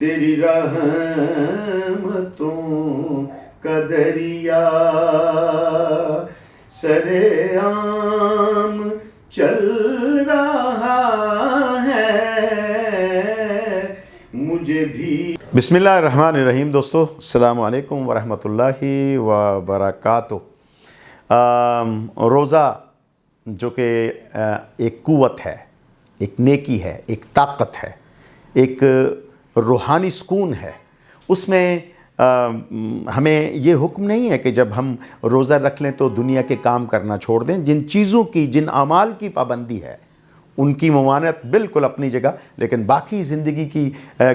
تیری رحمتوں کا دریا سرے عام چل رہا ہے مجھے بھی۔ بسم اللہ الرحمن الرحیم۔ دوستو السلام علیکم ورحمۃ اللہ وبرکاتہ۔ روزہ جو کہ ایک قوت ہے، ایک نیکی ہے، ایک طاقت ہے، ایک روحانی سکون ہے، اس میں ہمیں یہ حکم نہیں ہے کہ جب ہم روزہ رکھ لیں تو دنیا کے کام کرنا چھوڑ دیں۔ جن چیزوں کی، جن اعمال کی پابندی ہے ان کی ممانعت بالکل اپنی جگہ، لیکن باقی زندگی کی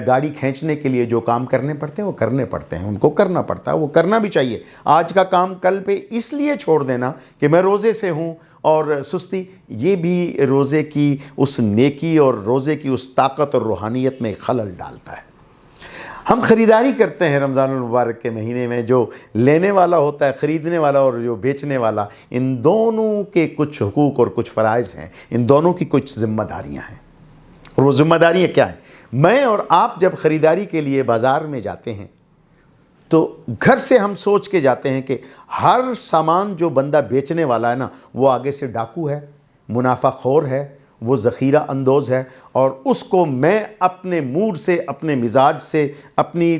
گاڑی کھینچنے کے لیے جو کام کرنے پڑتے ہیں وہ کرنے پڑتے ہیں، ان کو کرنا پڑتا ہے، وہ کرنا بھی چاہیے۔ آج کا کام کل پہ اس لیے چھوڑ دینا کہ میں روزے سے ہوں اور سستی، یہ بھی روزے کی اس نیکی اور روزے کی اس طاقت اور روحانیت میں خلل ڈالتا ہے۔ ہم خریداری کرتے ہیں رمضان المبارک کے مہینے میں، جو لینے والا ہوتا ہے، خریدنے والا، اور جو بیچنے والا، ان دونوں کے کچھ حقوق اور کچھ فرائض ہیں، ان دونوں کی کچھ ذمہ داریاں ہیں۔ اور وہ ذمہ داریاں کیا ہیں؟ میں اور آپ جب خریداری کے لیے بازار میں جاتے ہیں تو گھر سے ہم سوچ کے جاتے ہیں کہ ہر سامان جو بندہ بیچنے والا ہے نا، وہ آگے سے ڈاکو ہے، منافع خور ہے، وہ ذخیرہ اندوز ہے، اور اس کو میں اپنے موڈ سے، اپنے مزاج سے، اپنی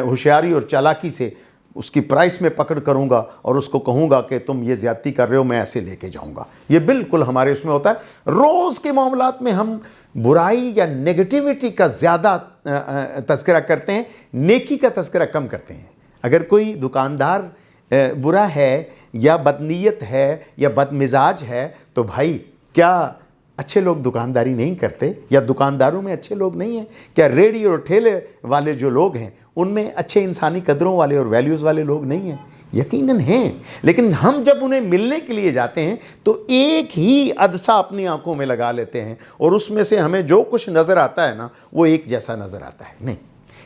ہوشیاری اور چالاکی سے اس کی پرائس میں پکڑ کروں گا اور اس کو کہوں گا کہ تم یہ زیادتی کر رہے ہو، میں ایسے لے کے جاؤں گا۔ یہ بالکل ہمارے اس میں ہوتا ہے۔ روز کے معاملات میں ہم برائی یا نیگیٹیوٹی کا زیادہ تذکرہ کرتے ہیں، نیکی کا تذکرہ کم کرتے ہیں۔ اگر کوئی دکاندار برا ہے یا بدنیت ہے یا بد مزاج ہے تو بھائی کیا اچھے لوگ دکانداری نہیں کرتے؟ یا دکانداروں میں اچھے لوگ نہیں ہیں؟ کیا ریڑھی اور ٹھیلے والے جو لوگ ہیں ان میں اچھے انسانی قدروں والے اور ویلیوز والے لوگ نہیں ہیں؟ یقیناً ہیں، لیکن ہم جب انہیں ملنے کے لیے جاتے ہیں تو ایک ہی عدسہ اپنی آنکھوں میں لگا لیتے ہیں، اور اس میں سے ہمیں جو کچھ نظر آتا ہے نا وہ ایک جیسا نظر آتا ہے۔ نہیں،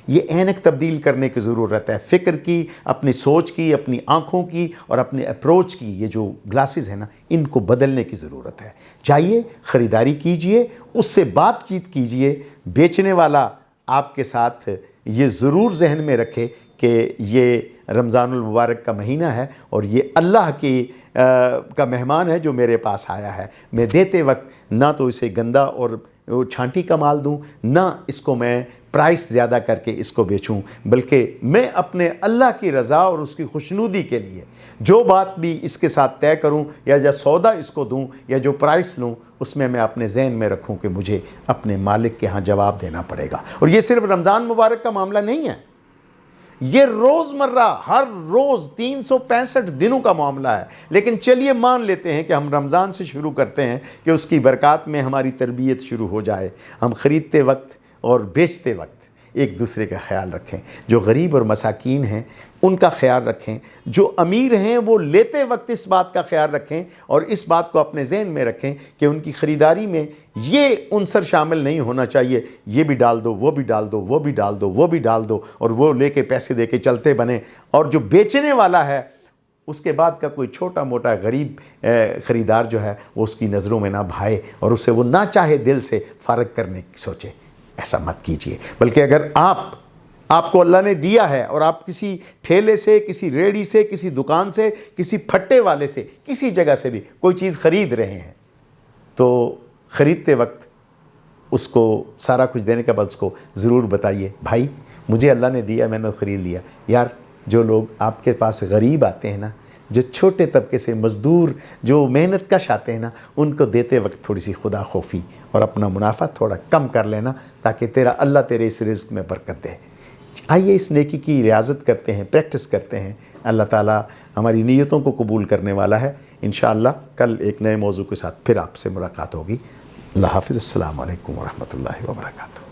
یہ اینک تبدیل کرنے کی ضرورت ہے، فکر کی، اپنی سوچ کی، اپنی آنکھوں کی اور اپنے اپروچ کی، یہ جو گلاسز ہیں نا ان کو بدلنے کی ضرورت ہے۔ چاہیے خریداری کیجئے، اس سے بات چیت کیجئے، بیچنے والا آپ کے ساتھ یہ ضرور ذہن میں رکھے کہ یہ رمضان المبارک کا مہینہ ہے اور یہ اللہ کی کا مہمان ہے جو میرے پاس آیا ہے۔ میں دیتے وقت نہ تو اسے گندا اور چھانٹی کا مال دوں، نہ اس کو میں پرائس زیادہ کر کے اس کو بیچوں، بلکہ میں اپنے اللہ کی رضا اور اس کی خوشنودی کے لیے جو بات بھی اس کے ساتھ طے کروں یا جو سودا اس کو دوں یا جو پرائس لوں، اس میں اپنے ذہن میں رکھوں کہ مجھے اپنے مالک کے ہاں جواب دینا پڑے گا۔ اور یہ صرف رمضان مبارک کا معاملہ نہیں ہے، یہ روزمرہ ہر روز 365 دنوں کا معاملہ ہے۔ لیکن چلیے مان لیتے ہیں کہ ہم رمضان سے شروع کرتے ہیں کہ اس کی برکات میں ہماری تربیت شروع ہو جائے۔ ہم خریدتے وقت اور بیچتے وقت ایک دوسرے کا خیال رکھیں، جو غریب اور مساکین ہیں ان کا خیال رکھیں، جو امیر ہیں وہ لیتے وقت اس بات کا خیال رکھیں اور اس بات کو اپنے ذہن میں رکھیں کہ ان کی خریداری میں یہ عنصر شامل نہیں ہونا چاہیے، یہ بھی ڈال دو، وہ بھی ڈال دو، وہ بھی ڈال دو، وہ بھی ڈال دو، اور وہ لے کے پیسے دے کے چلتے بنے، اور جو بیچنے والا ہے اس کے بعد کا کوئی چھوٹا موٹا غریب خریدار جو ہے وہ اس کی نظروں میں نہ بھائے اور اسے وہ نہ چاہے دل سے فارغ کرنے کی سوچے۔ ایسا مت کیجئے، بلکہ اگر آپ کو اللہ نے دیا ہے اور آپ کسی ٹھیلے سے، کسی ریڑھی سے، کسی دکان سے، کسی پھٹے والے سے، کسی جگہ سے بھی کوئی چیز خرید رہے ہیں تو خریدتے وقت اس کو سارا کچھ دینے کے بعد اس کو ضرور بتائیے، بھائی مجھے اللہ نے دیا، میں نے خرید لیا۔ یار جو لوگ آپ کے پاس غریب آتے ہیں نا، جو چھوٹے طبقے سے مزدور، جو محنت کش آتے ہیں نا، ان کو دیتے وقت تھوڑی سی خدا خوفی اور اپنا منافع تھوڑا کم کر لینا، تاکہ اللہ تیرے اس رزق میں برکت دے۔ آئیے اس نیکی کی ریاضت کرتے ہیں، پریکٹس کرتے ہیں۔ اللہ تعالیٰ ہماری نیتوں کو قبول کرنے والا ہے۔ انشاءاللہ کل ایک نئے موضوع کے ساتھ پھر آپ سے ملاقات ہوگی۔ اللہ حافظ۔ السلام علیکم ورحمۃ اللہ وبرکاتہ۔